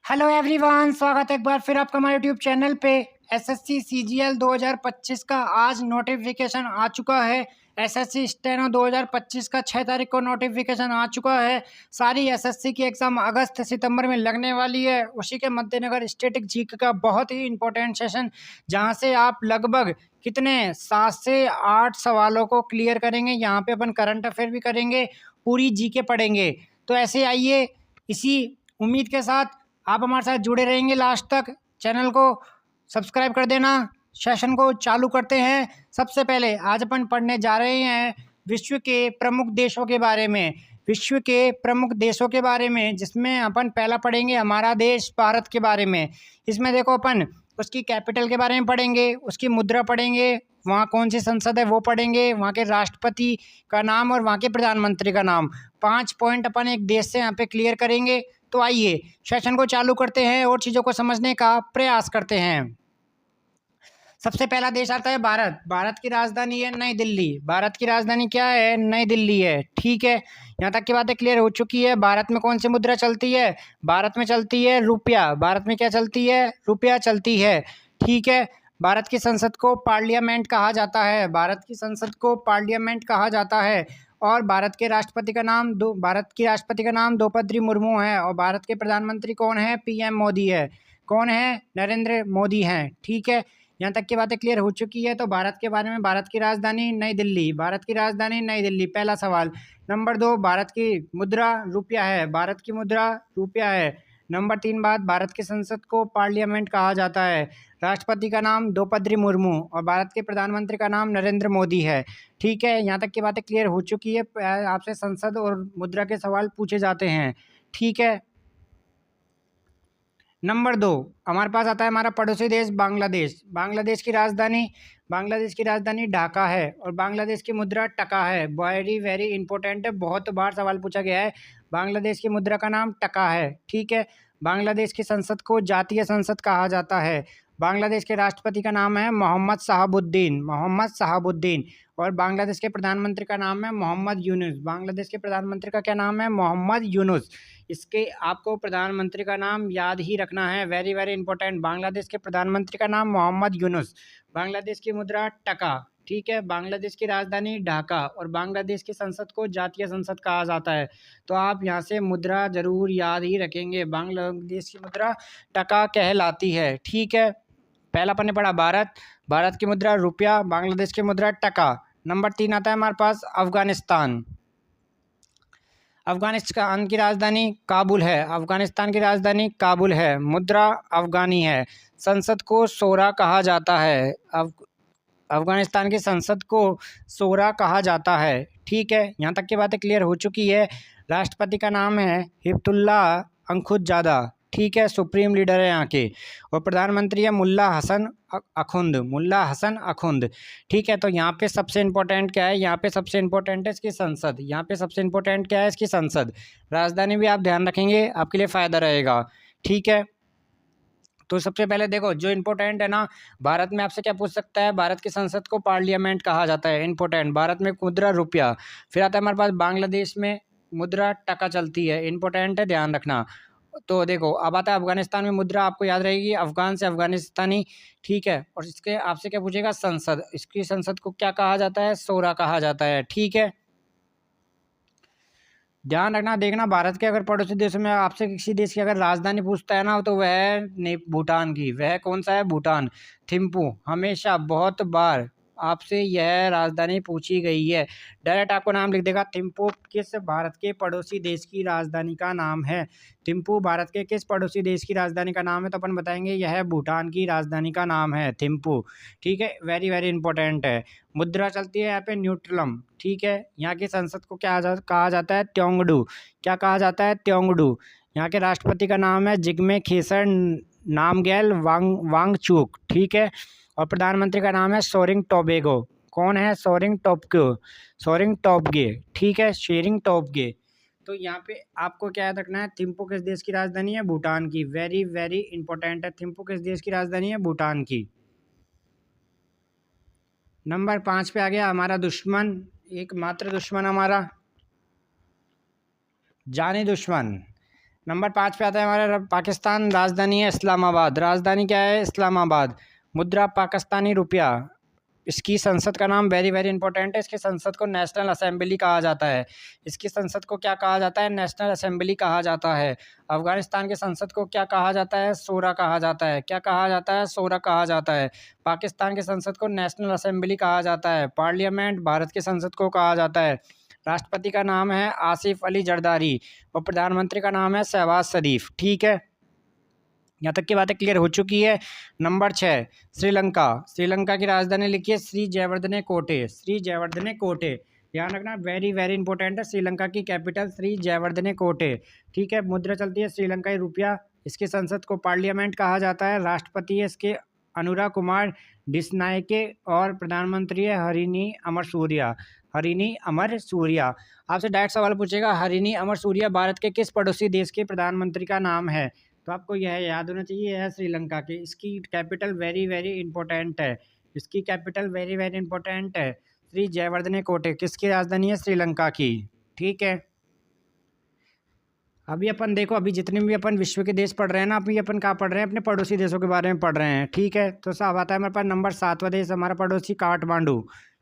Hello everyone, स्वागत है एक बार फिर आपका हमारे यूट्यूब चैनल पे। एसएससी सीजीएल 2025 का आज नोटिफिकेशन आ चुका है। एसएससी स्टेनो 2025 का 6 तारीख को नोटिफिकेशन आ चुका है। सारी एसएससी की एग्ज़ाम अगस्त सितंबर में लगने वाली है। उसी के मद्देनज़र स्टैटिक जीके का बहुत ही इंपॉर्टेंट सेशन, जहां से आप लगभग कितने 7 से 8 सवालों को क्लियर करेंगे। यहाँ पे अपन करंट अफेयर भी करेंगे, पूरी जीके पढ़ेंगे। तो ऐसे आइए, इसी उम्मीद के साथ आप हमारे साथ जुड़े रहेंगे लास्ट तक। चैनल को सब्सक्राइब कर देना। सेशन को चालू करते हैं। सबसे पहले आज अपन पढ़ने जा रहे हैं विश्व के प्रमुख देशों के बारे में। विश्व के प्रमुख देशों के बारे में, जिसमें अपन पहला पढ़ेंगे हमारा देश भारत के बारे में। इसमें देखो, अपन उसकी कैपिटल के बारे में पढ़ेंगे, उसकी मुद्रा पढ़ेंगे, वहाँ कौन सी संसद है वो पढ़ेंगे, वहाँ के राष्ट्रपति का नाम और वहाँ के प्रधानमंत्री का नाम। 5 पॉइंट अपन एक देश से यहाँ पे क्लियर करेंगे। तो आइए सेशन को चालू करते हैं और चीज़ों को समझने का प्रयास करते हैं। सबसे पहला देश आता है भारत। भारत की राजधानी है नई दिल्ली। भारत की राजधानी क्या है? नई दिल्ली है। ठीक है, यहाँ तक की बातें क्लियर हो चुकी है। भारत में कौन सी मुद्रा चलती है? भारत में चलती है रुपया। भारत में क्या चलती है? रुपया चलती है। ठीक है, भारत की संसद को पार्लियामेंट कहा जाता है। भारत की संसद को पार्लियामेंट कहा जाता है। और भारत के राष्ट्रपति का नाम भारत की राष्ट्रपति का नाम द्रौपदी मुर्मू है। और भारत के प्रधानमंत्री कौन है? पीएम मोदी है। कौन है? नरेंद्र मोदी हैं। ठीक है, यहाँ तक की बातें क्लियर हो चुकी है। तो भारत के बारे में, भारत की राजधानी नई दिल्ली। भारत की राजधानी नई दिल्ली, पहला सवाल। नंबर 2, भारत की मुद्रा रुपया है। भारत की मुद्रा रुपया है। नंबर 3 बात, भारत की संसद को पार्लियामेंट कहा जाता है। राष्ट्रपति का नाम द्रौपदी मुर्मू और भारत के प्रधानमंत्री का नाम नरेंद्र मोदी है। ठीक है, यहाँ तक की बातें क्लियर हो चुकी है। आपसे संसद और मुद्रा के सवाल पूछे जाते हैं। ठीक है, नंबर 2 हमारे पास आता है हमारा पड़ोसी देश बांग्लादेश। बांग्लादेश की राजधानी ढाका है और बांग्लादेश की मुद्रा टका है। वेरी वेरी इंपॉर्टेंट है, बहुत बार सवाल पूछा गया है। बांग्लादेश की मुद्रा का नाम टका है। ठीक है, बांग्लादेश की संसद को जातीय संसद कहा जाता है। बांग्लादेश के राष्ट्रपति का नाम है मोहम्मद शहाबुद्दीन और बांग्लादेश के प्रधानमंत्री का नाम है मोहम्मद यूनुस। बांग्लादेश के प्रधानमंत्री का क्या नाम है? मोहम्मद यूनुस। इसके आपको प्रधानमंत्री का नाम याद ही रखना है, वेरी वेरी इंपॉर्टेंट। बांग्लादेश के प्रधानमंत्री का नाम मोहम्मद यूनुस। बांग्लादेश की मुद्रा टका। ठीक है, बांग्लादेश की राजधानी ढाका और बांग्लादेश की संसद को जातीय संसद कहा जाता है। तो आप यहाँ से मुद्रा जरूर याद ही रखेंगे, बांग्लादेश की मुद्रा टका कहलाती है। ठीक है, पहला अपन ने पढ़ा भारत। भारत की मुद्रा रुपया, बांग्लादेश की मुद्रा टका। नंबर 3 आता है हमारे पास अफगानिस्तान। अफगानिस्तान की राजधानी काबुल है। अफगानिस्तान की राजधानी काबुल है। मुद्रा अफगानी है। संसद को शोरा कहा जाता है। अफगानिस्तान की संसद को शोरा कहा जाता है। ठीक है, यहाँ तक की बातें क्लियर हो चुकी है। राष्ट्रपति का नाम है हिब्तुल्लाह अखुंदजादा। ठीक है, सुप्रीम लीडर है यहाँ के। और प्रधानमंत्री है मुल्ला हसन अखुंद। ठीक है, तो यहाँ पे सबसे इम्पोर्टेंट क्या है? यहाँ पे सबसे इम्पोर्टेंट है इसकी संसद। यहाँ पे सबसे इम्पोर्टेंट क्या है? इसकी संसद। राजधानी भी आप ध्यान रखेंगे, आपके लिए फ़ायदा रहेगा। ठीक है, तो सबसे पहले देखो, जो इम्पोर्टेंट है ना, भारत में आपसे क्या पूछ सकता है? भारत की संसद को पार्लियामेंट कहा जाता है, इम्पोर्टेंट। भारत में मुद्रा रुपया। फिर आता है हमारे पास बांग्लादेश में मुद्रा टका चलती है, इम्पोर्टेंट है, ध्यान रखना। तो देखो, अब आता है अफगानिस्तान में मुद्रा, आपको याद रहेगी अफगान से अफगानिस्तानी। ठीक है, और इसके आपसे क्या पूछेगा? संसद। इसकी संसद को क्या कहा जाता है? शोरा कहा जाता है। ठीक है, ध्यान रखना। देखना, भारत के अगर पड़ोसी देशों में आपसे किसी देश की अगर राजधानी पूछता है ना, तो वह है भूटान की। वह कौन सा है? भूटान, थिम्पू। हमेशा बहुत बार आपसे यह राजधानी पूछी गई है। डायरेक्ट आपको नाम लिख देगा। थिम्पू किस भारत के पड़ोसी देश की राजधानी का नाम है? थिम्पू भारत के किस पड़ोसी देश की राजधानी का नाम है? तो अपन बताएंगे यह भूटान की राजधानी का नाम है, थिम्पू। ठीक है, वेरी वेरी इंपॉर्टेंट है। मुद्रा चलती है यहाँ पे न्यूट्रलम। ठीक है, यहाँ की संसद को क्या कहा जाता है? त्योंगडू। क्या कहा जाता है? त्योंगडू। यहाँ के राष्ट्रपति का नाम है जिग्मे खेसर नामग्याल वांगचुक। ठीक है, और प्रधानमंत्री का नाम है सोरिंग टोबेगो। कौन है? सोरिंग टोब्गे। ठीक है, शेरिंग टोब्गे। तो यहाँ पे आपको क्या याद रखना है? थिम्पू किस देश की राजधानी है? भूटान की। वेरी वेरी इंपॉर्टेंट है, थिम्पू किस देश की राजधानी है? भूटान की। नंबर 5 पे आ गया हमारा दुश्मन, एकमात्र दुश्मन हमारा, जानी दुश्मन। नंबर 5 पे आता है हमारा पाकिस्तान, राजधानी है इस्लामाबाद। राजधानी क्या है? इस्लामाबाद। मुद्रा पाकिस्तानी रुपया। इसकी संसद का नाम वेरी वेरी इंपॉर्टेंट है, इसकी संसद को नेशनल असेंबली कहा जाता है। इसकी संसद को क्या कहा जाता है? नेशनल असेंबली कहा जाता है। अफगानिस्तान की संसद को क्या कहा जाता है? शोरा कहा जाता है। क्या कहा जाता है? शोरा कहा जाता है। पाकिस्तान की संसद को नेशनल असेंबली कहा जाता है। पार्लियामेंट भारत की संसद को कहा जाता है। राष्ट्रपति का नाम है आसिफ अली जरदारी और प्रधानमंत्री का नाम है शहबाज शरीफ। ठीक है, यहाँ तक की बातें क्लियर हो चुकी है। नंबर 6 श्रीलंका। श्रीलंका की राजधानी लिखिए श्री जयवर्धने कोटे। श्री जयवर्धने कोटे, ध्यान रखना, वेरी वेरी इंपॉर्टेंट है। श्रीलंका की कैपिटल श्री जयवर्धने कोटे। ठीक है, मुद्रा चलती है श्रीलंकाई रुपया। इसकी संसद को पार्लियामेंट कहा जाता है। राष्ट्रपति है इसके अनुरा कुमार डिसनायके और प्रधानमंत्री है हरिनी अमर सूर्या। हरिनी अमर सूर्या। आपसे डायरेक्ट सवाल पूछेगा, हरिनी अमर सूर्या भारत के किस पड़ोसी देश के प्रधानमंत्री का नाम है? तो आपको यह याद होना चाहिए, यह है श्रीलंका की। इसकी कैपिटल वेरी वेरी इंपॉर्टेंट है। इसकी कैपिटल वेरी वेरी इंपॉर्टेंट है श्री जयवर्धने कोटे। किसकी राजधानी है? श्रीलंका की। ठीक है, अभी अपन देखो, अभी जितने भी अपन विश्व के देश पढ़ रहे हैं ना, अभी अपन कहाँ पढ़ रहे हैं? अपने पड़ोसी देशों के बारे में पढ़ रहे हैं। ठीक है, तो साहब आता है हमारे पास नंबर 7वां देश हमारा पड़ोसी काठमांडू।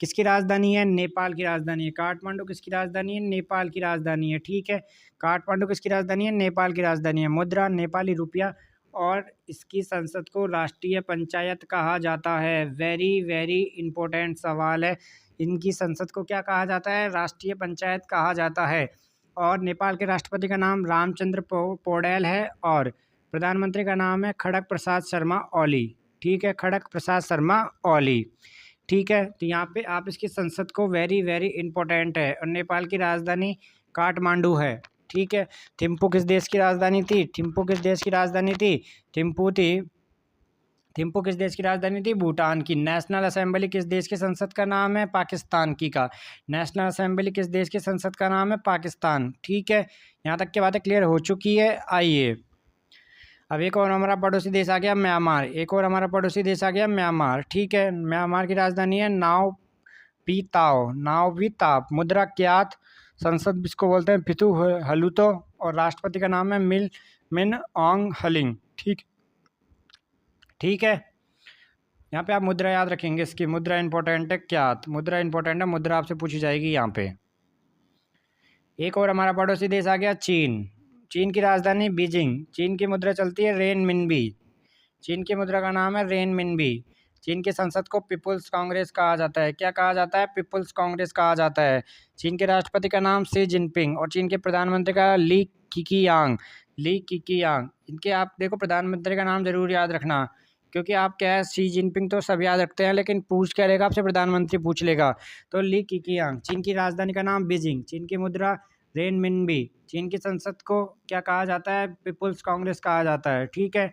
किसकी राजधानी है? नेपाल की राजधानी है। काठमांडू किसकी राजधानी है? नेपाल की राजधानी है। ठीक है, काठमांडू किसकी राजधानी है? नेपाल की राजधानी है। मुद्रा नेपाली रुपया और इसकी संसद को राष्ट्रीय पंचायत कहा जाता है। वेरी वेरी इंपॉर्टेंट सवाल है। इनकी संसद को क्या कहा जाता है? राष्ट्रीय पंचायत कहा जाता है। और नेपाल के राष्ट्रपति का नाम रामचंद्र पौडेल है और प्रधानमंत्री का नाम है खड़ग प्रसाद शर्मा ओली। ठीक है, खड़ग प्रसाद शर्मा ओली। ठीक है, तो यहाँ पे आप इसकी संसद को वेरी वेरी इंपॉर्टेंट है। और नेपाल की राजधानी काठमांडू है। ठीक है, थिम्पू किस देश की राजधानी थी? थिम्पू किस देश की राजधानी थी? थिम्पू किस देश की राजधानी थी? भूटान की। नेशनल असेंबली किस देश की संसद का नाम है? पाकिस्तान की का। नेशनल असेंबली किस देश की संसद का नाम है? पाकिस्तान। ठीक है, यहाँ तक की बातें क्लियर हो चुकी है। आइए अब एक और हमारा पड़ोसी देश आ गया म्यांमार। एक और हमारा पड़ोसी देश आ गया म्यांमार। ठीक है, म्यांमार की राजधानी है नाव पी ताप। मुद्रा क्यात। संसद इसको बोलते हैं फितु हलुतो और राष्ट्रपति का नाम है मिन ऑन्ग हलिंग। ठीक है, यहाँ पे आप मुद्रा याद रखेंगे। इसकी मुद्रा इंपॉर्टेंट है क्यात। मुद्रा इंपॉर्टेंट है, मुद्रा आपसे पूछी जाएगी यहाँ पे। एक और हमारा पड़ोसी देश आ गया चीन। चीन की राजधानी बीजिंग। चीन की मुद्रा चलती है रेनमिनबी। चीन की मुद्रा का नाम है रेनमिनबी। चीन की संसद को पीपुल्स कांग्रेस कहा जाता है। क्या कहा जाता है? पीपुल्स कांग्रेस कहा जाता है। चीन के राष्ट्रपति का नाम शी जिनपिंग और चीन के प्रधानमंत्री का ली किकियांग। इनके आप देखो, प्रधानमंत्री का नाम जरूर याद रखना, क्योंकि आप क्या है, शी जिनपिंग तो सब याद रखते हैं, लेकिन पूछ क्या लेगा आपसे? प्रधानमंत्री पूछ लेगा। तो ली किकियांग। चीन की राजधानी का नाम बीजिंग। चीन की मुद्रा रेनमिनबी। चीन की संसद को क्या कहा जाता है? पीपुल्स कांग्रेस कहा जाता है। ठीक है,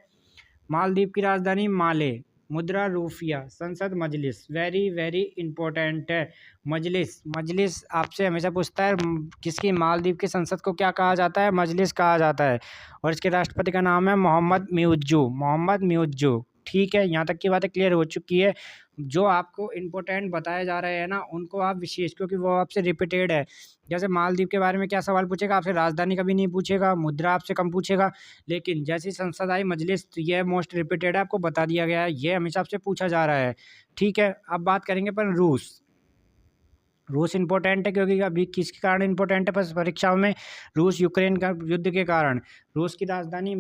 मालदीव की राजधानी माले। मुद्रा रूफिया। संसद मजलिस। वेरी वेरी इंपॉर्टेंट है। मजलिस आपसे हमेशा पूछता है किसकी? मालदीव की संसद को क्या कहा जाता है? मजलिस कहा जाता है। और इसके राष्ट्रपति का नाम है मोहम्मद म्यूज्जू। ठीक है, यहाँ तक की बातें क्लियर हो चुकी है। जो आपको इम्पोर्टेंट बताए जा रहे हैं ना, उनको आप विशेष, क्योंकि वो आपसे रिपीटेड है। जैसे मालदीव के बारे में क्या सवाल पूछेगा आपसे? राजधानी कभी नहीं पूछेगा, मुद्रा आपसे कम पूछेगा, लेकिन जैसी संसद आई मजलिस, तो यह मोस्ट रिपीटेड है, आपको बता दिया गया है, ये हमेशा आपसे पूछा जा रहा है। ठीक है, अब बात करेंगे पर रूस इंपॉर्टेंट है, क्योंकि अभी किसके कारण इंपॉर्टेंट है? बस परीक्षाओं में रूस यूक्रेन का युद्ध के कारण। रूस की राजधानी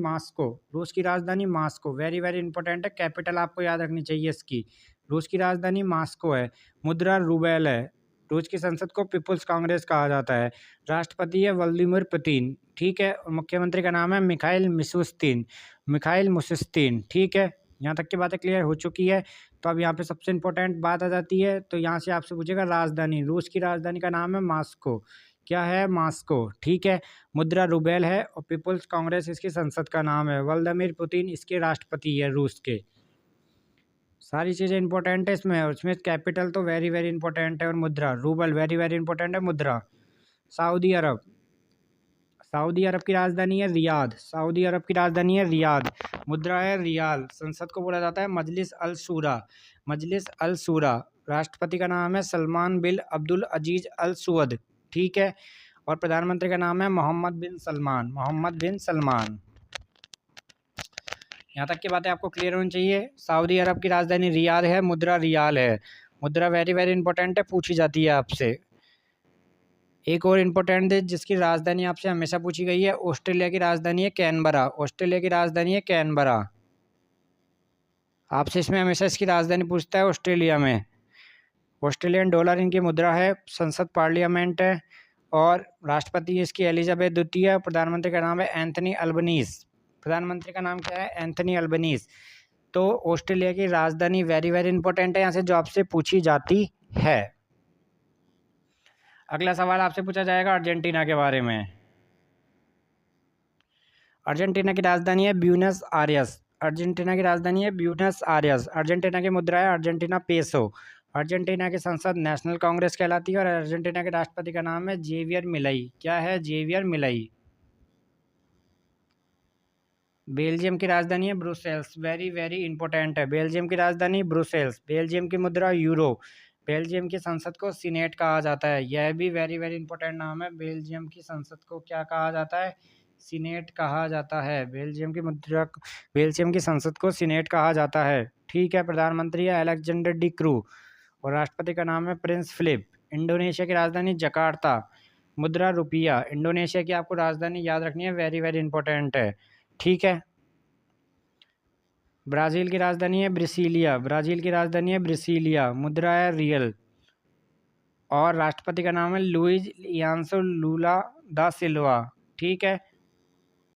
मास्को। वेरी वेरी इंपॉर्टेंट है, कैपिटल आपको याद रखनी चाहिए इसकी। रूस की राजधानी मास्को है। मुद्रा रूबेल है। रूस की संसद को पीपुल्स कांग्रेस कहा जाता है। राष्ट्रपति है व्लादिमीर पुतिन। ठीक है, और मुख्यमंत्री का नाम है मिखाइल मुशिस्तीन। ठीक है, यहाँ तक की बातें क्लियर हो चुकी है। तो अब यहाँ पे सबसे इंपॉर्टेंट बात आ जाती है, तो यहाँ से आपसे पूछेगा राजधानी। रूस की राजधानी का नाम है मास्को। क्या है? मास्को। ठीक है, मुद्रा रूबेल है और पीपुल्स कांग्रेस इसकी संसद का नाम है। व्लादिमीर पुतिन इसके राष्ट्रपति है रूस के। सारी चीज़ें इंपॉर्टेंट है इसमें, और इसमें कैपिटल तो वेरी वेरी इंपॉर्टेंट है। और मुद्रा रूबल वेरी वेरी इंपॉर्टेंट है। मुद्रा सऊदी अरब की राजधानी है रियाद। मुद्रा है रियाल। संसद को बोला जाता है मजलिस अल शूरा। राष्ट्रपति का नाम है सलमान बिन अब्दुल अजीज अल सुअद। ठीक है, और प्रधानमंत्री का नाम है मोहम्मद बिन सलमान, मोहम्मद बिन सलमान। यहाँ तक की बातें आपको क्लियर होनी चाहिए। सऊदी अरब की राजधानी रियाद है, मुद्रा रियाल है। मुद्रा वेरी वेरी इंपॉर्टेंट है, पूछी जाती है आपसे। एक और इम्पोर्टेंट है जिसकी राजधानी आपसे हमेशा पूछी गई है, ऑस्ट्रेलिया की राजधानी है कैनबरा, ऑस्ट्रेलिया की राजधानी है कैनबरा। आपसे इसमें हमेशा इसकी राजधानी पूछता है ऑस्ट्रेलिया में। ऑस्ट्रेलियन डॉलर इनकी मुद्रा है, संसद पार्लियामेंट है, और राष्ट्रपति इसकी एलिजाबेथ द्वितीय है। प्रधानमंत्री का नाम है एंथनी अल्बनीज, प्रधानमंत्री का नाम क्या है, एंथनी अल्बनीज। तो ऑस्ट्रेलिया की राजधानी वेरी वेरी इंपॉर्टेंट है, यहाँ से जो आपसे पूछी जाती है। अगला सवाल आपसे पूछा जाएगा अर्जेंटीना के बारे में। अर्जेंटीना की राजधानी है ब्यूनस आयर्स, अर्जेंटीना की राजधानी है ब्यूनस आयर्स। अर्जेंटीना की मुद्रा है अर्जेंटीना पेसो। अर्जेंटीना की संसद नेशनल कांग्रेस कहलाती है और अर्जेंटीना के राष्ट्रपति का नाम है जेवियर मिलई। क्या है, जेवियर मिलई। बेल्जियम की राजधानी है ब्रुसेल्स, वेरी वेरी इंपॉर्टेंट है। बेल्जियम की राजधानी ब्रुसेल्स। बेल्जियम की मुद्रा यूरो। बेल्जियम की संसद को सीनेट कहा जाता है, यह भी वेरी वेरी इंपॉर्टेंट नाम है। बेल्जियम की संसद को क्या कहा जाता है, सीनेट कहा जाता है। बेल्जियम की मुद्रा, बेल्जियम की संसद को सीनेट कहा जाता है। ठीक है। प्रधानमंत्री है अलेक्जेंडर डी क्रू और राष्ट्रपति का नाम है प्रिंस फिलिप। इंडोनेशिया की राजधानी जकार्ता, मुद्रा रुपया। इंडोनेशिया की आपको राजधानी याद रखनी है, वेरी वेरी इंपॉर्टेंट है। ठीक है। ब्राज़ील की राजधानी है ब्रिसिलिया, ब्राज़ील की राजधानी है ब्रिसिलिया, मुद्रा है रियल, और राष्ट्रपति का नाम है लुइज इनासियो लूला दा सिल्वा। ठीक है।